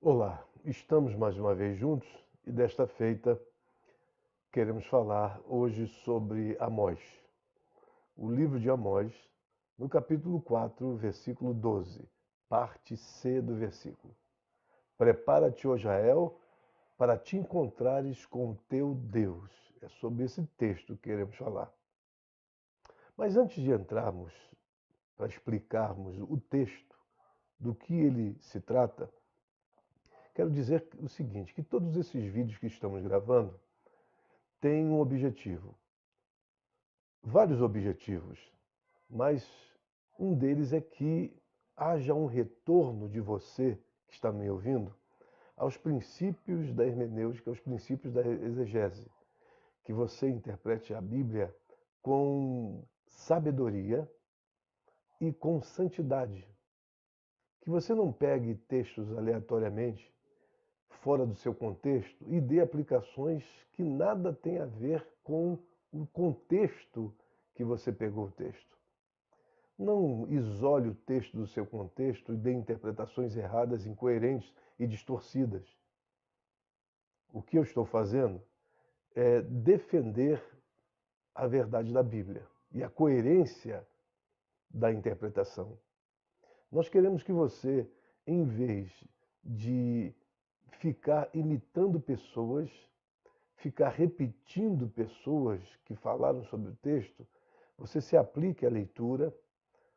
Olá, estamos mais uma vez juntos e desta feita queremos falar hoje sobre Amós, o livro de Amós, no capítulo 4, versículo 12, parte C do versículo. Prepara-te, ó Israel, para te encontrares com o teu Deus. É sobre esse texto que queremos falar. Mas antes de entrarmos para explicarmos o texto, do que ele se trata, quero dizer o seguinte, que todos esses vídeos que estamos gravando têm um objetivo, vários objetivos, mas um deles é que haja um retorno de você que está me ouvindo aos princípios da hermenêutica, aos princípios da exegese, que você interprete a Bíblia com sabedoria e com santidade, que você não pegue textos aleatoriamente fora do seu contexto e dê aplicações que nada têm a ver com o contexto que você pegou o texto. Não isole o texto do seu contexto e dê interpretações erradas, incoerentes e distorcidas. O que eu estou fazendo é defender a verdade da Bíblia e a coerência da interpretação. Nós queremos que você, em vez de ficar imitando pessoas, ficar repetindo pessoas que falaram sobre o texto, você se aplique à leitura,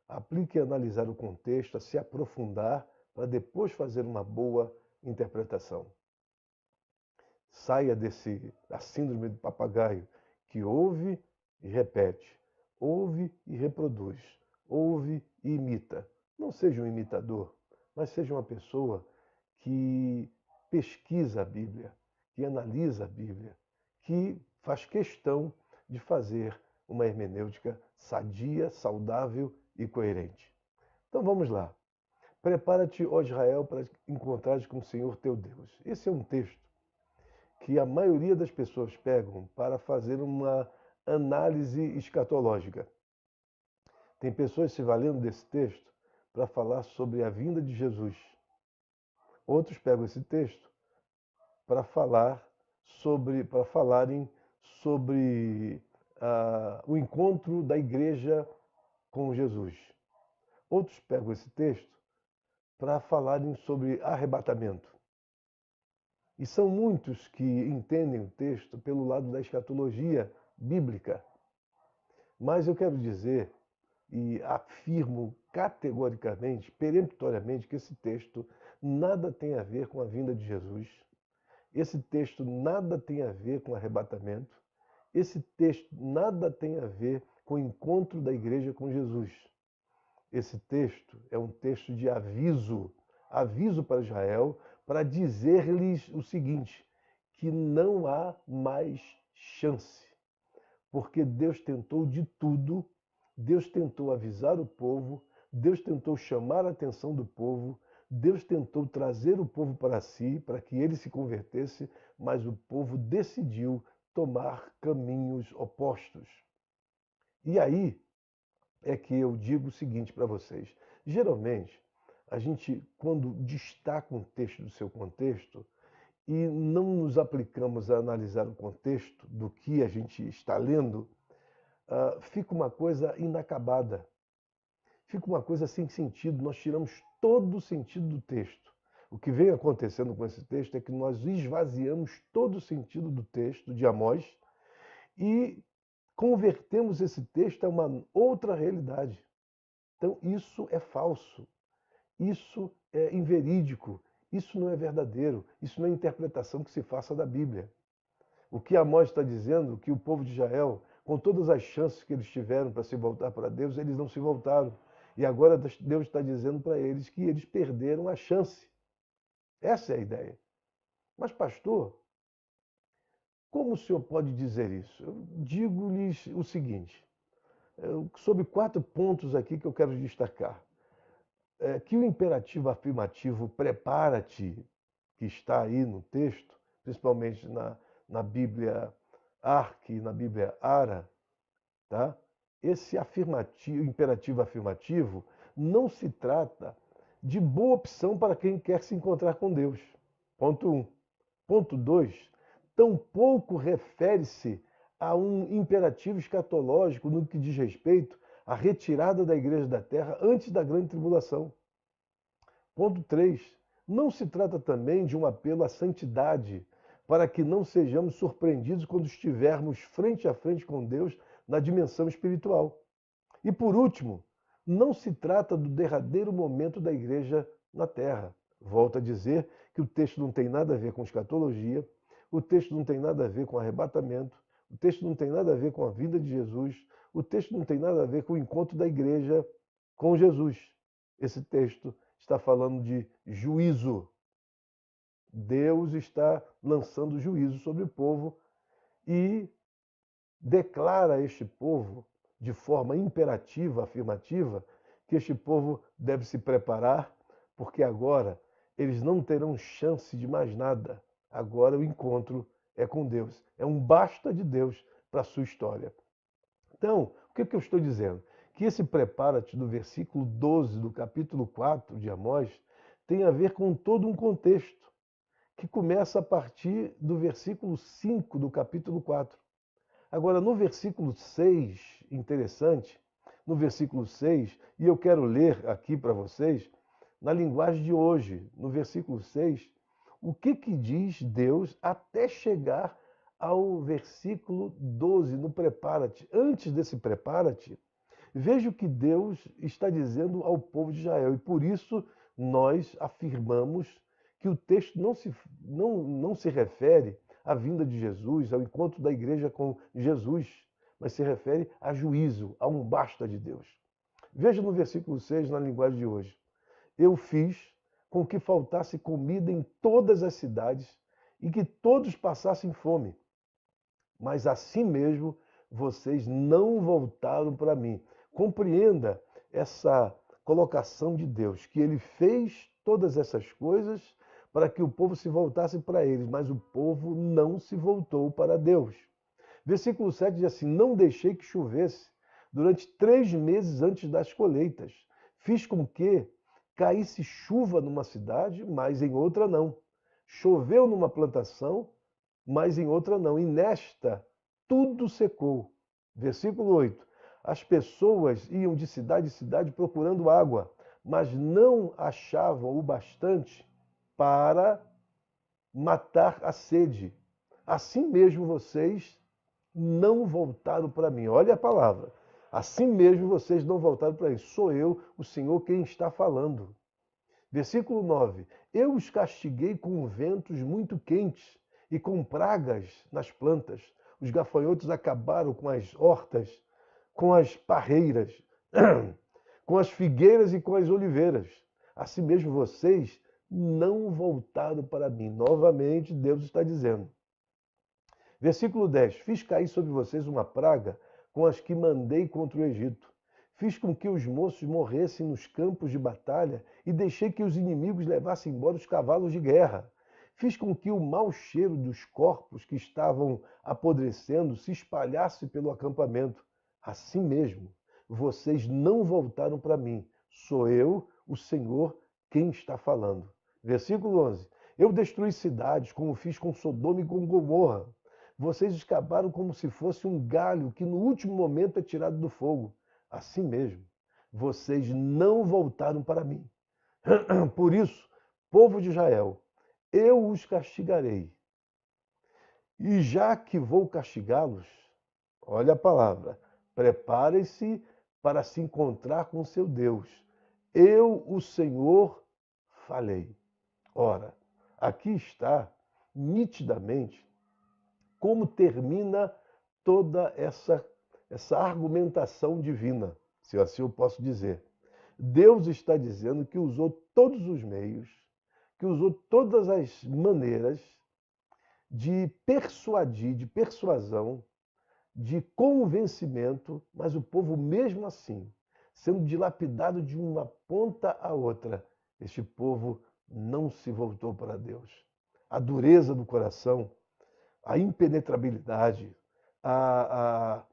aplique a analisar o contexto, a se aprofundar, para depois fazer uma boa interpretação. Saia da síndrome do papagaio, que ouve e repete, ouve e reproduz, ouve e imita. Não seja um imitador, mas seja uma pessoa que pesquisa a Bíblia, que analisa a Bíblia, que faz questão de fazer uma hermenêutica sadia, saudável e coerente. Então vamos lá. Prepara-te, ó Israel, para encontrares com o Senhor teu Deus. Esse é um texto que a maioria das pessoas pegam para fazer uma análise escatológica. Tem pessoas se valendo desse texto para falar sobre a vinda de Jesus. Outros pegam esse texto para falarem sobre o encontro da igreja com Jesus. Outros pegam esse texto para falarem sobre arrebatamento. E são muitos que entendem o texto pelo lado da escatologia bíblica. Mas eu quero dizer e afirmo categoricamente, peremptoriamente, que esse texto nada tem a ver com a vinda de Jesus. Esse texto nada tem a ver com arrebatamento. Esse texto nada tem a ver com o encontro da igreja com Jesus. Esse texto é um texto de aviso, aviso para Israel, para dizer-lhes o seguinte, que não há mais chance, porque Deus tentou de tudo, Deus tentou avisar o povo, Deus tentou chamar a atenção do povo, Deus tentou trazer o povo para si, para que ele se convertesse, mas o povo decidiu tomar caminhos opostos. E aí é que eu digo o seguinte para vocês. Geralmente, a gente, quando destaca um texto do seu contexto e não nos aplicamos a analisar o contexto do que a gente está lendo, fica uma coisa inacabada, fica uma coisa sem sentido. Nós tiramos todo o sentido do texto. O que vem acontecendo com esse texto é que nós esvaziamos todo o sentido do texto de Amós e convertemos esse texto a uma outra realidade. Então, isso é falso, isso é inverídico, isso não é verdadeiro, isso não é interpretação que se faça da Bíblia. O que Amós está dizendo, que o povo de Israel, com todas as chances que eles tiveram para se voltar para Deus, eles não se voltaram. E agora Deus está dizendo para eles que eles perderam a chance. Essa é a ideia. Mas, pastor, como o senhor pode dizer isso? Eu digo-lhes o seguinte, sobre 4 pontos aqui que eu quero destacar. Que o imperativo afirmativo prepara-te, que está aí no texto, principalmente na Bíblia Arque, na Bíblia Ara, tá? Esse imperativo afirmativo não se trata de boa opção para quem quer se encontrar com Deus. Ponto 1. Ponto 2. Tampouco refere-se a um imperativo escatológico no que diz respeito à retirada da igreja da terra antes da grande tribulação. Ponto 3. Não se trata também de um apelo à santidade, para que não sejamos surpreendidos quando estivermos frente a frente com Deus na dimensão espiritual. E por último, não se trata do derradeiro momento da igreja na terra. Volto a dizer que o texto não tem nada a ver com escatologia, o texto não tem nada a ver com arrebatamento, o texto não tem nada a ver com a vinda de Jesus, o texto não tem nada a ver com o encontro da igreja com Jesus. Esse texto está falando de juízo. Deus está lançando juízo sobre o povo e declara a este povo, de forma imperativa, afirmativa, que este povo deve se preparar, porque agora eles não terão chance de mais nada. Agora o encontro é com Deus. É um basta de Deus para a sua história. Então, o que eu estou dizendo? Que esse prepara-te do versículo 12 do capítulo 4 de Amós tem a ver com todo um contexto, que começa a partir do versículo 5 do capítulo 4. Agora, no versículo 6, interessante, no versículo 6, e eu quero ler aqui para vocês, na linguagem de hoje, no versículo 6, o que diz Deus até chegar ao versículo 12, no prepara-te. Antes desse prepara-te, veja o que Deus está dizendo ao povo de Israel. E por isso nós afirmamos que o texto não se refere à vinda de Jesus, ao encontro da igreja com Jesus, mas se refere a juízo, a um basta de Deus. Veja no versículo 6, na linguagem de hoje. Eu fiz com que faltasse comida em todas as cidades e que todos passassem fome. Mas assim mesmo vocês não voltaram para mim. Compreenda essa colocação de Deus, que ele fez todas essas coisas para que o povo se voltasse para ele, mas o povo não se voltou para Deus. Versículo 7 diz assim: não deixei que chovesse durante 3 meses antes das colheitas. Fiz com que caísse chuva numa cidade, mas em outra não. Choveu numa plantação, mas em outra não. E nesta tudo secou. Versículo 8. As pessoas iam de cidade em cidade procurando água, mas não achavam o bastante para matar a sede. Assim mesmo vocês não voltaram para mim. Olha a palavra. Assim mesmo vocês não voltaram para mim. Sou eu, o Senhor, quem está falando. Versículo 9. Eu os castiguei com ventos muito quentes e com pragas nas plantas. Os gafanhotos acabaram com as hortas, com as parreiras, com as figueiras e com as oliveiras. Assim mesmo vocês não voltaram para mim. Novamente, Deus está dizendo. Versículo 10. Fiz cair sobre vocês uma praga com as que mandei contra o Egito. Fiz com que os moços morressem nos campos de batalha e deixei que os inimigos levassem embora os cavalos de guerra. Fiz com que o mau cheiro dos corpos que estavam apodrecendo se espalhasse pelo acampamento. Assim mesmo, vocês não voltaram para mim. Sou eu, o Senhor, quem está falando. Versículo 11. Eu destruí cidades, como fiz com Sodoma e com Gomorra. Vocês escaparam como se fosse um galho que no último momento é tirado do fogo. Assim mesmo, vocês não voltaram para mim. Por isso, povo de Israel, eu os castigarei. E já que vou castigá-los, olha a palavra, preparem-se para se encontrar com seu Deus. Eu, o Senhor, falei. Ora, aqui está nitidamente como termina toda essa argumentação divina, se assim eu posso dizer. Deus está dizendo que usou todos os meios, que usou todas as maneiras de persuadir, de persuasão, de convencimento, mas o povo mesmo assim, sendo dilapidado de uma ponta a outra, este povo não se voltou para Deus. A dureza do coração, a impenetrabilidade, a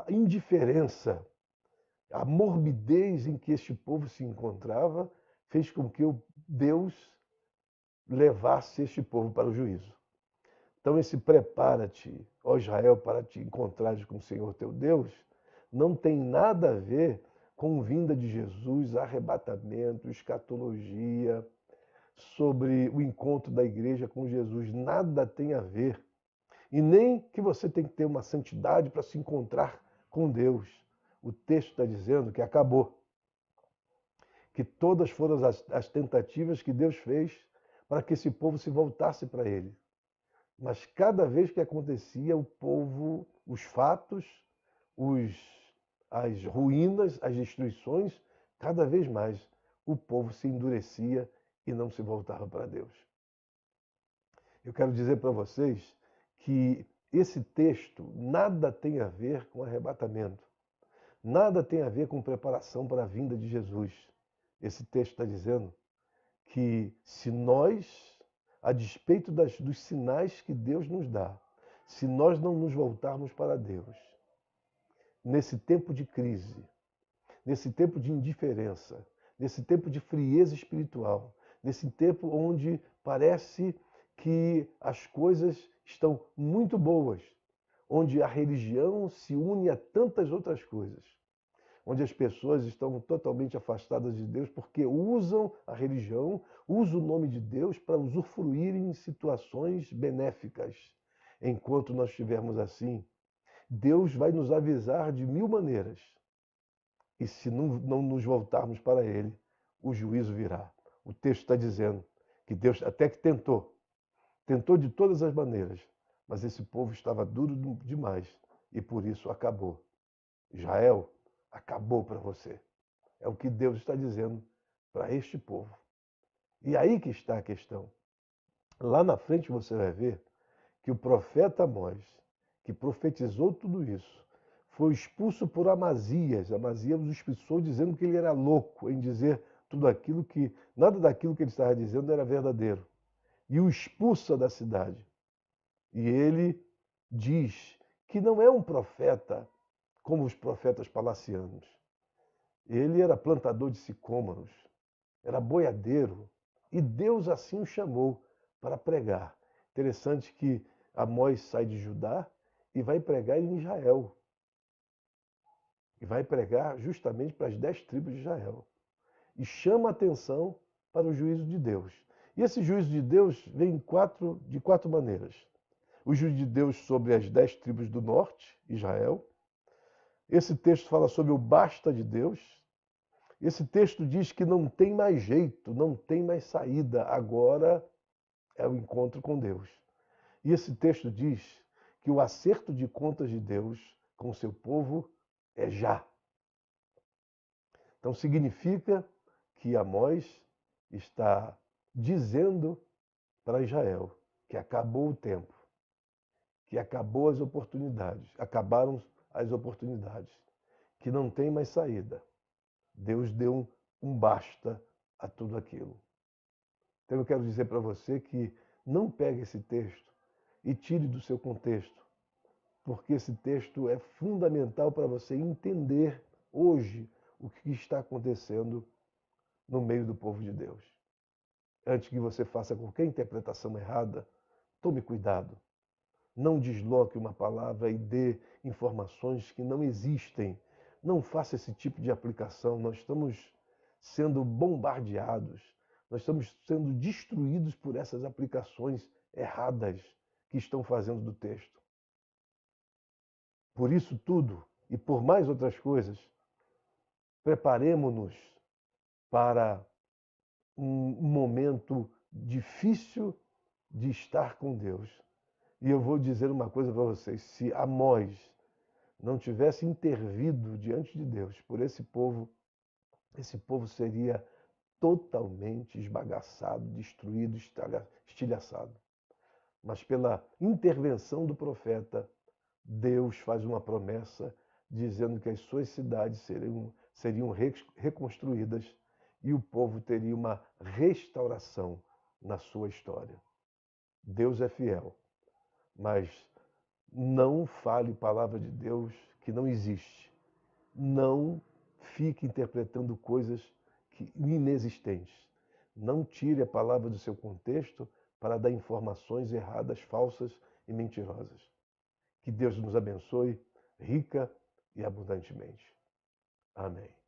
indiferença, a morbidez em que este povo se encontrava, fez com que Deus levasse este povo para o juízo. Então, esse prepara-te, ó Israel, para te encontrares com o Senhor teu Deus, não tem nada a ver com vinda de Jesus, arrebatamento, escatologia, sobre o encontro da igreja com Jesus. Nada tem a ver. E nem que você tem que ter uma santidade para se encontrar com Deus. O texto está dizendo que acabou. Que todas foram as tentativas que Deus fez para que esse povo se voltasse para ele. Mas cada vez que acontecia, o povo, os fatos, as ruínas, as destruições, cada vez mais o povo se endurecia e não se voltava para Deus. Eu quero dizer para vocês que esse texto nada tem a ver com arrebatamento, nada tem a ver com preparação para a vinda de Jesus. Esse texto está dizendo que se nós, a despeito dos sinais que Deus nos dá, se nós não nos voltarmos para Deus, nesse tempo de crise, nesse tempo de indiferença, nesse tempo de frieza espiritual, nesse tempo onde parece que as coisas estão muito boas, onde a religião se une a tantas outras coisas, onde as pessoas estão totalmente afastadas de Deus porque usam a religião, usam o nome de Deus para usufruírem em situações benéficas. Enquanto nós estivermos assim, Deus vai nos avisar de mil maneiras. E se não nos voltarmos para Ele, o juízo virá. O texto está dizendo que Deus até que tentou de todas as maneiras, mas esse povo estava duro demais e por isso acabou. Israel, acabou para você. É o que Deus está dizendo para este povo. E aí que está a questão. Lá na frente você vai ver que o profeta Amós, que profetizou tudo isso, foi expulso por Amazias. Amazias o expulsou dizendo que ele era louco em dizer tudo aquilo que, nada daquilo que ele estava dizendo era verdadeiro. E o expulsa da cidade. E ele diz que não é um profeta como os profetas palacianos. Ele era plantador de sicômoros, era boiadeiro, e Deus assim o chamou para pregar. Interessante que Amós sai de Judá e vai pregar em Israel. E vai pregar justamente para as 10 tribos de Israel. E chama a atenção para o juízo de Deus. E esse juízo de Deus vem de quatro maneiras. O juízo de Deus sobre as 10 tribos do norte, Israel. Esse texto fala sobre o basta de Deus. Esse texto diz que não tem mais jeito, não tem mais saída, agora é o encontro com Deus. E esse texto diz que o acerto de contas de Deus com o seu povo é já. Então significa que Amós está dizendo para Israel que acabou o tempo, que acabou as oportunidades, acabaram as oportunidades, que não tem mais saída. Deus deu um basta a tudo aquilo. Então eu quero dizer para você que não pegue esse texto e tire do seu contexto, porque esse texto é fundamental para você entender hoje o que está acontecendo no meio do povo de Deus. Antes que você faça qualquer interpretação errada, tome cuidado. Não desloque uma palavra e dê informações que não existem. Não faça esse tipo de aplicação. Nós estamos sendo bombardeados, nós estamos sendo destruídos por essas aplicações erradas que estão fazendo do texto. Por isso tudo e por mais outras coisas, preparemo-nos para um momento difícil de estar com Deus. E eu vou dizer uma coisa para vocês: se Amós não tivesse intervido diante de Deus por esse povo seria totalmente esbagaçado, destruído, estilhaçado. Mas pela intervenção do profeta, Deus faz uma promessa dizendo que as suas cidades seriam reconstruídas e o povo teria uma restauração na sua história. Deus é fiel, mas não fale palavra de Deus que não existe. Não fique interpretando coisas inexistentes. Não tire a palavra do seu contexto para dar informações erradas, falsas e mentirosas. Que Deus nos abençoe rica e abundantemente. Amém.